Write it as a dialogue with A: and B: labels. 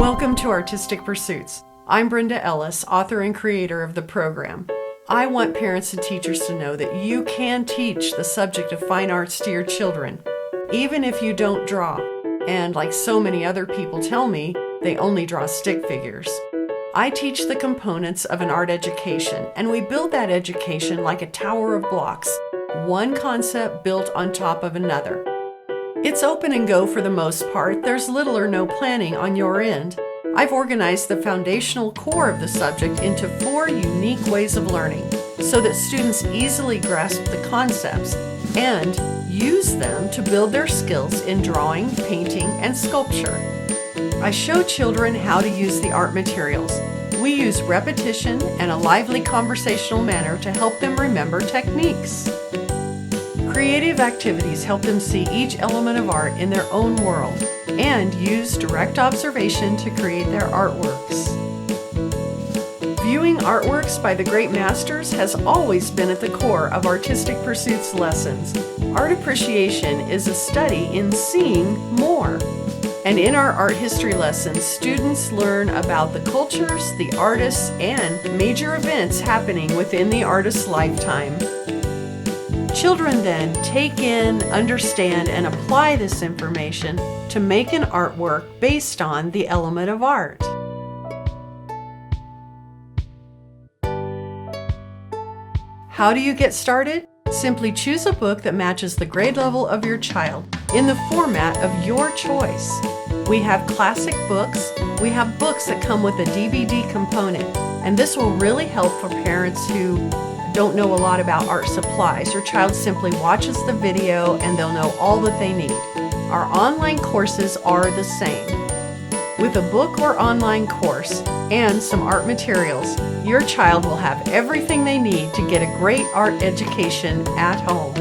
A: Welcome to Artistic Pursuits. I'm Brenda Ellis, author and creator of the program. I want parents and teachers to know that you can teach the subject of fine arts to your children, even if you don't draw. And like so many other people tell me, they only draw stick figures. I teach the components of an art education, and we build that education like a tower of blocks, one concept built on top of another. It's open and go for the most part. There's little or no planning on your end. I've organized the foundational core of the subject into 4 unique ways of learning so that students easily grasp the concepts and use them to build their skills in drawing, painting, and sculpture. I show children how to use the art materials. We use repetition and a lively conversational manner to help them remember techniques. Creative activities help them see each element of art in their own world and use direct observation to create their artworks. Viewing artworks by the great masters has always been at the core of Artistic Pursuits lessons. Art appreciation is a study in seeing more. And in our art history lessons, students learn about the cultures, the artists, and major events happening within the artist's lifetime. Children then take in, understand, and apply this information to make an artwork based on the element of art. How do you get started? Simply choose a book that matches the grade level of your child in the format of your choice. We have classic books. We have books that come with a DVD component, and this will really help for parents who don't know a lot about art supplies. Your child simply watches the video and they'll know all that they need. Our online courses are the same. With a book or online course and some art materials, your child will have everything they need to get a great art education at home.